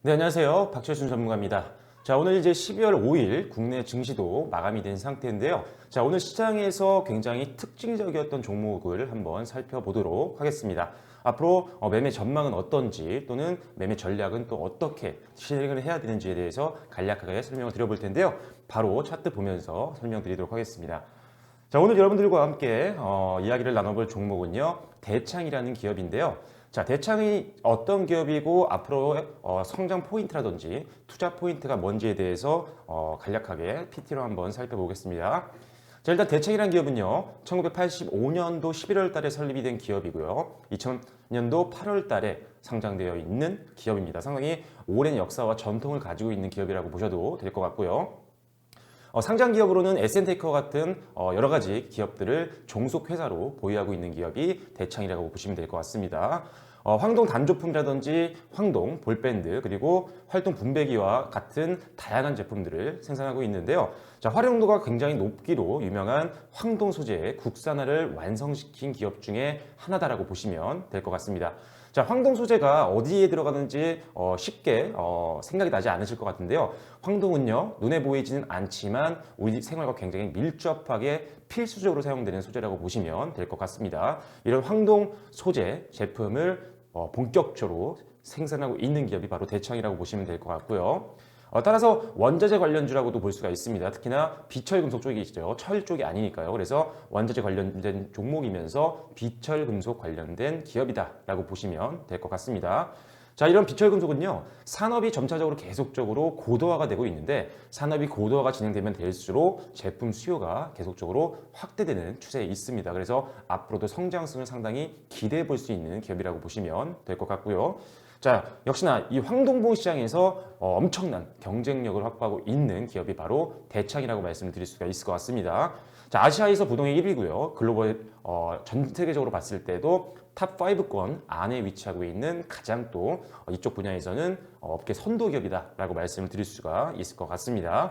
네, 안녕하세요. 박철순 전문가입니다. 자, 오늘 이제 12월 5일 국내 증시도 마감이 된 상태인데요. 자, 오늘 시장에서 굉장히 특징적이었던 종목을 한번 살펴보도록 하겠습니다. 앞으로 매매 전망은 어떤지 또는 매매 전략은 또 어떻게 실행을 해야 되는지에 대해서 간략하게 설명을 드려볼 텐데요. 바로 차트 보면서 설명드리도록 하겠습니다. 자, 오늘 여러분들과 함께 이야기를 나눠볼 종목은요, 대창이라는 기업인데요. 자, 대창이 어떤 기업이고 앞으로 성장 포인트라든지 투자 포인트가 뭔지에 대해서 간략하게 PT로 한번 살펴보겠습니다. 자, 일단 대창이라는 기업은요, 1985년도 11월 달에 설립이 된 기업이고요. 2000년도 8월 달에 상장되어 있는 기업입니다. 상당히 오랜 역사와 전통을 가지고 있는 기업이라고 보셔도 될 것 같고요. 상장 기업으로는 에센테이크와 같은 여러 가지 기업들을 종속 회사로 보유하고 있는 기업이 대창이라고 보시면 될 것 같습니다. 황동 단조품이라든지 황동 볼밴드 그리고 활동 분배기와 같은 다양한 제품들을 생산하고 있는데요. 자, 활용도가 굉장히 높기로 유명한 황동 소재의 국산화를 완성시킨 기업 중에 하나다라고 보시면 될 것 같습니다. 자, 황동 소재가 어디에 들어가는지 쉽게 생각이 나지 않으실 것 같은데요. 황동은요, 눈에 보이지는 않지만 우리 생활과 굉장히 밀접하게 필수적으로 사용되는 소재라고 보시면 될 것 같습니다. 이런 황동 소재 제품을 본격적으로 생산하고 있는 기업이 바로 대창이라고 보시면 될 것 같고요. 따라서 원자재 관련주라고도 볼 수가 있습니다. 특히나 비철금속 쪽이죠. 철 쪽이 아니니까요. 그래서 원자재 관련된 종목이면서 비철금속 관련된 기업이다라고 보시면 될 것 같습니다. 자, 이런 비철금속은요, 산업이 점차적으로 계속적으로 고도화가 되고 있는데 산업이 고도화가 진행되면 될수록 제품 수요가 계속적으로 확대되는 추세에 있습니다. 그래서 앞으로도 성장성을 상당히 기대해 볼 수 있는 기업이라고 보시면 될 것 같고요. 자, 역시나 이 황동봉 시장에서 엄청난 경쟁력을 확보하고 있는 기업이 바로 대창이라고 말씀을 드릴 수가 있을 것 같습니다. 자, 아시아에서 부동의 1위고요. 글로벌 전 세계적으로 봤을 때도 탑 5권 안에 위치하고 있는 가장 또 이쪽 분야에서는 업계 선도 기업이다라고 말씀을 드릴 수가 있을 것 같습니다.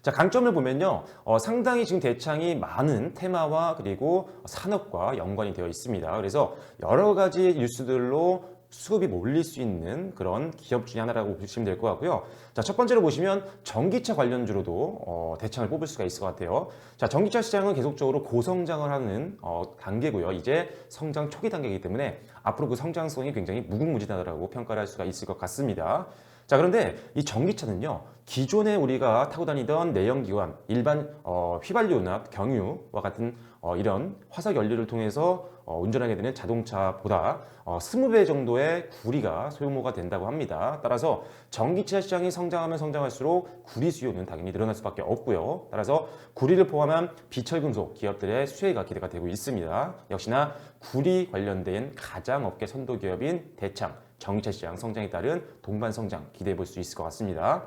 자, 강점을 보면요, 상당히 지금 대창이 많은 테마와 그리고 산업과 연관이 되어 있습니다. 그래서 여러 가지 뉴스들로 수급이 몰릴 수 있는 그런 기업 중에 하나라고 보시면 될 것 같고요. 자, 첫 번째로 보시면 전기차 관련주로도 대창을 뽑을 수가 있을 것 같아요. 자, 전기차 시장은 계속적으로 고성장을 하는 단계고요. 이제 성장 초기 단계이기 때문에 앞으로 그 성장성이 굉장히 무궁무진하다고 평가를 할 수가 있을 것 같습니다. 자, 그런데 이 전기차는요, 기존에 우리가 타고 다니던 내연기관, 일반 휘발유나 경유와 같은 이런 화석 연료를 통해서 운전하게 되는 자동차보다 20배 정도의 구리가 소모가 된다고 합니다. 따라서 전기차 시장이 성장하면 성장할수록 구리 수요는 당연히 늘어날 수밖에 없고요. 따라서 구리를 포함한 비철금속 기업들의 수혜가 기대가 되고 있습니다. 역시나 구리 관련된 가장 업계 선도 기업인 대창, 전기차 시장 성장에 따른 동반 성장 기대해 볼 수 있을 것 같습니다.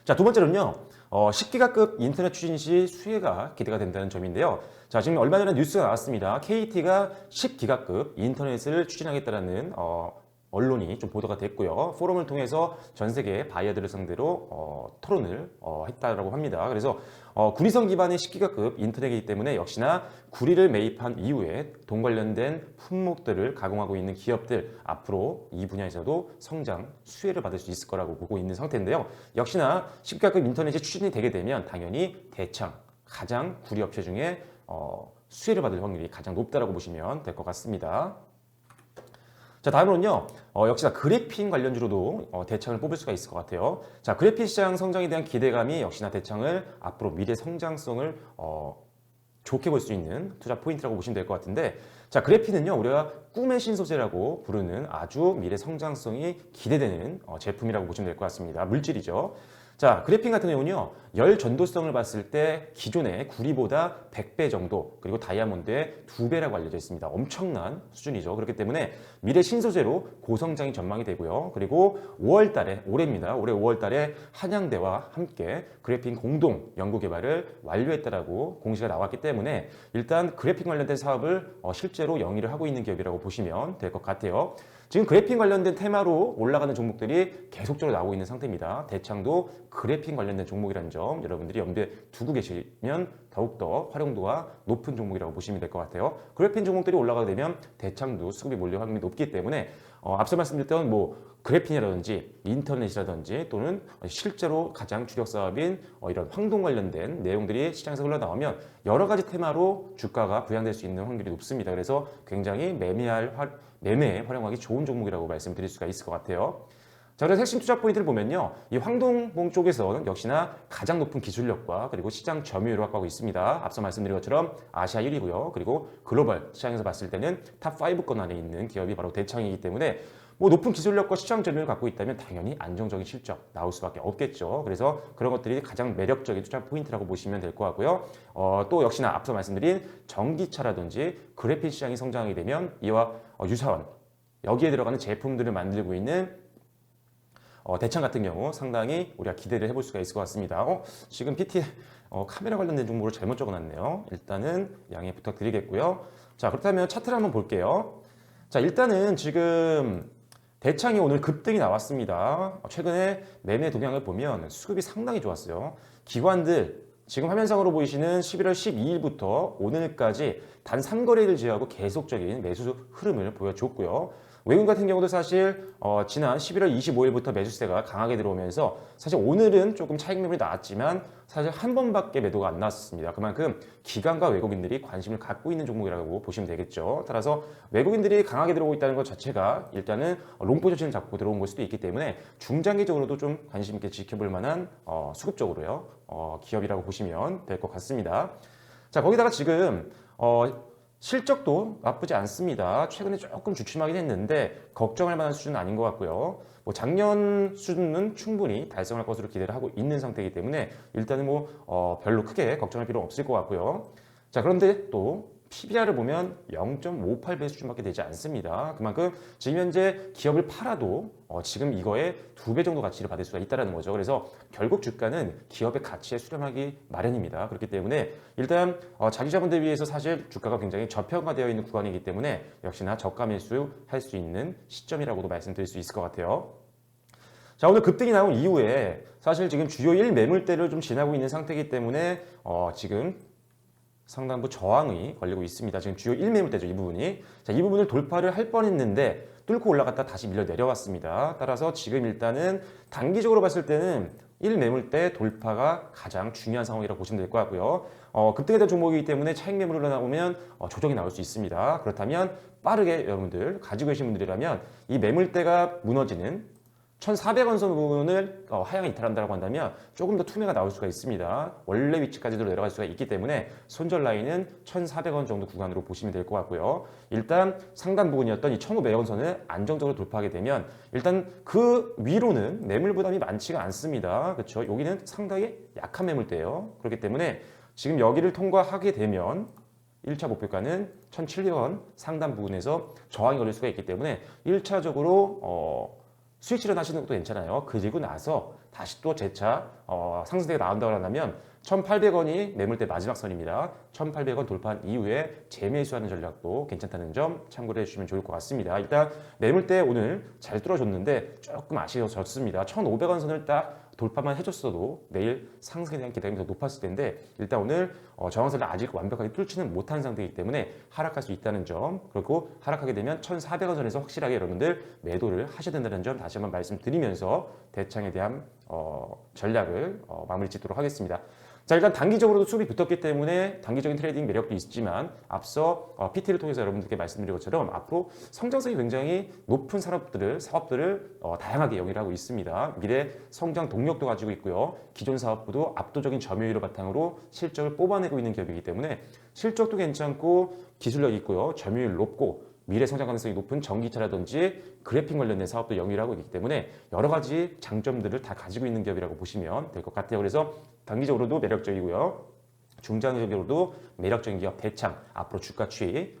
자, 두 번째로는요, 10기가급 인터넷 추진 시 수혜가 기대가 된다는 점인데요. 자, 지금 얼마 전에 뉴스가 나왔습니다. KT가 10기가급 인터넷을 추진하겠다는 언론이 좀 보도가 됐고요. 포럼을 통해서 전 세계 바이어들을 상대로 토론을 했다라고 합니다. 그래서 구리선 기반의 10기가급 인터넷이기 때문에 역시나 구리를 매입한 이후에 돈 관련된 품목들을 가공하고 있는 기업들 앞으로 이 분야에서도 성장 수혜를 받을 수 있을 거라고 보고 있는 상태인데요. 역시나 10기가급 인터넷이 추진이 되게 되면 당연히 대창 가장 구리 업체 중에 수혜를 받을 확률이 가장 높다라고 보시면 될 것 같습니다. 자, 다음으로는요, 역시나 그래핀 관련주로도 대창을 뽑을 수가 있을 것 같아요. 자, 그래핀 시장 성장에 대한 기대감이 역시나 대창을 앞으로 미래 성장성을 좋게 볼 수 있는 투자 포인트라고 보시면 될 것 같은데, 자, 그래핀은요, 우리가 꿈의 신소재라고 부르는 아주 미래 성장성이 기대되는 제품이라고 보시면 될 것 같습니다. 물질이죠. 자, 그래핀 같은 경우는요, 열 전도성을 봤을 때 기존의 구리보다 100배 정도, 그리고 다이아몬드의 2배라고 알려져 있습니다. 엄청난 수준이죠. 그렇기 때문에 미래 신소재로 고성장이 전망이 되고요. 그리고 5월 달에, 올해입니다. 올해 5월 달에 한양대와 함께 그래핀 공동 연구 개발을 완료했다라고 공시가 나왔기 때문에 일단 그래핀 관련된 사업을 실제로 영위를 하고 있는 기업이라고 보시면 될 것 같아요. 지금 그래핀 관련된 테마로 올라가는 종목들이 계속적으로 나오고 있는 상태입니다. 대창도 그래핀 관련된 종목이라는 점 여러분들이 염두에 두고 계시면 더 더욱더 활용도가 높은 종목이라고 보시면 될 것 같아요. 그래핀 종목들이 올라가게 되면 대창도 수급이 몰릴 확률이 높기 때문에 앞서 말씀드렸던 그래핀이라든지 인터넷이라든지 또는 실제로 가장 주력 사업인 이런 황동 관련된 내용들이 시장에서 흘러나오면 여러 가지 테마로 주가가 부양될 수 있는 확률이 높습니다. 그래서 굉장히 매매에 활용하기 좋은 종목이라고 말씀드릴 수가 있을 것 같아요. 자, 그래서 핵심 투자 포인트를 보면요. 이 황동봉 쪽에서는 역시나 가장 높은 기술력과 그리고 시장 점유율을 확보하고 있습니다. 앞서 말씀드린 것처럼 아시아 1위고요. 그리고 글로벌 시장에서 봤을 때는 탑 5권 안에 있는 기업이 바로 대창이기 때문에 높은 기술력과 시장 점유율을 갖고 있다면 당연히 안정적인 실적 나올 수밖에 없겠죠. 그래서 그런 것들이 가장 매력적인 투자 포인트라고 보시면 될 것 같고요. 또 역시나 앞서 말씀드린 전기차라든지 그래핀 시장이 성장하게 되면 이와 유사한 여기에 들어가는 제품들을 만들고 있는 대창 같은 경우 상당히 우리가 기대를 해볼 수가 있을 것 같습니다. 지금 PT 카메라 관련된 정보를 잘못 적어놨네요. 일단은 양해 부탁드리겠고요. 자, 그렇다면 차트를 한번 볼게요. 자, 일단은 지금 대창이 오늘 급등이 나왔습니다. 최근에 매매 동향을 보면 수급이 상당히 좋았어요. 기관들 지금 화면상으로 보이시는 11월 12일부터 오늘까지 단 3거래를 제외하고 계속적인 매수 흐름을 보여줬고요. 외국인 같은 경우도 사실 지난 11월 25일부터 매수세가 강하게 들어오면서 사실 오늘은 조금 차익 매물이 나왔지만 사실 한 번밖에 매도가 안 나왔습니다. 그만큼 기관과 외국인들이 관심을 갖고 있는 종목이라고 보시면 되겠죠. 따라서 외국인들이 강하게 들어오고 있다는 것 자체가 일단은 롱 포지션을 잡고 들어온 걸 수도 있기 때문에 중장기적으로도 좀 관심 있게 지켜볼 만한 수급적으로요 기업이라고 보시면 될 것 같습니다. 자, 거기다가 지금 실적도 나쁘지 않습니다. 최근에 조금 주춤하긴 했는데 걱정할 만한 수준은 아닌 것 같고요. 작년 수준은 충분히 달성할 것으로 기대를 하고 있는 상태이기 때문에 일단은 별로 크게 걱정할 필요는 없을 것 같고요. 자, 그런데 또 PBR을 보면 0.58배 수준밖에 되지 않습니다. 그만큼 지금 현재 기업을 팔아도 지금 이거에 2배 정도 가치를 받을 수가 있다는 거죠. 그래서 결국 주가는 기업의 가치에 수렴하기 마련입니다. 그렇기 때문에 일단 자기 자본에 비해서 사실 주가가 굉장히 저평가되어 있는 구간이기 때문에 역시나 저가 매수할 수 있는 시점이라고도 말씀드릴 수 있을 것 같아요. 자, 오늘 급등이 나온 이후에 사실 지금 주요 1매물대를 좀 지나고 있는 상태이기 때문에 지금 상당부 저항이 걸리고 있습니다. 지금 주요 1매물대죠, 이 부분이. 자, 이 부분을 돌파를 할 뻔했는데 뚫고 올라갔다 다시 밀려 내려왔습니다. 따라서 지금 일단은 단기적으로 봤을 때는 1매물대 돌파가 가장 중요한 상황이라고 보시면 될 것 같고요. 급등에 대한 종목이기 때문에 차익 매물로 나오면 조정이 나올 수 있습니다. 그렇다면 빠르게 여러분들 가지고 계신 분들이라면 이 매물대가 무너지는 1,400원 선 부분을 하향 이탈한다고 한다면 조금 더 투매가 나올 수가 있습니다. 원래 위치까지도 내려갈 수가 있기 때문에 손절 라인은 1,400원 정도 구간으로 보시면 될 것 같고요. 일단 상단 부분이었던 이 1,500원 선을 안정적으로 돌파하게 되면 일단 그 위로는 매물 부담이 많지가 않습니다. 그렇죠? 여기는 상당히 약한 매물대예요. 그렇기 때문에 지금 여기를 통과하게 되면 1차 목표가는 1,700원 상단 부분에서 저항이 걸릴 수가 있기 때문에 1차적으로 수익 실현하시는 것도 괜찮아요. 그리고 나서 다시 또 재차 상승세가 나온다고 한다면 1,800원이 매물대 마지막 선입니다. 1,800원 돌파한 이후에 재매수하는 전략도 괜찮다는 점 참고를 해주시면 좋을 것 같습니다. 일단 매물대 오늘 잘 뚫어줬는데 조금 아쉬워졌습니다. 1,500원 선을 딱 돌파만 해줬어도 내일 상승에 대한 기대감이 더 높았을 텐데 일단 오늘 저항선을 아직 완벽하게 뚫지는 못한 상태이기 때문에 하락할 수 있다는 점, 그리고 하락하게 되면 1,400원 선에서 확실하게 여러분들 매도를 하셔야 된다는 점 다시 한번 말씀드리면서 대창에 대한 전략을 마무리 짓도록 하겠습니다. 자, 일단 단기적으로도 수급이 붙었기 때문에 단기적인 트레이딩 매력도 있지만 앞서 PT를 통해서 여러분들께 말씀드린 것처럼 앞으로 성장성이 굉장히 높은 사업들을 다양하게 영위를 하고 있습니다. 미래 성장 동력도 가지고 있고요. 기존 사업부도 압도적인 점유율을 바탕으로 실적을 뽑아내고 있는 기업이기 때문에 실적도 괜찮고 기술력이 있고요. 점유율 높고 미래 성장 가능성이 높은 전기차라든지 그래픽 관련된 사업도 영위를 하고 있기 때문에 여러 가지 장점들을 다 가지고 있는 기업이라고 보시면 될 것 같아요. 그래서 단기적으로도 매력적이고요. 중장기적으로도 매력적인 기업 대창 앞으로 주가 추이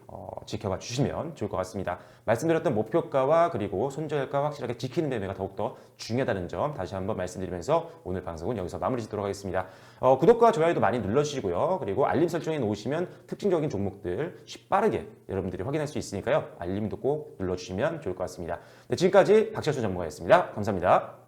지켜봐 주시면 좋을 것 같습니다. 말씀드렸던 목표가와 그리고 손절가 확실하게 지키는 매매가 더욱더 중요하다는 점 다시 한번 말씀드리면서 오늘 방송은 여기서 마무리 짓도록 하겠습니다. 구독과 좋아요도 많이 눌러주시고요. 그리고 알림 설정해 놓으시면 특징적인 종목들 빠르게 여러분들이 확인할 수 있으니까요. 알림도 꼭 눌러주시면 좋을 것 같습니다. 네, 지금까지 박철수 전문가였습니다. 감사합니다.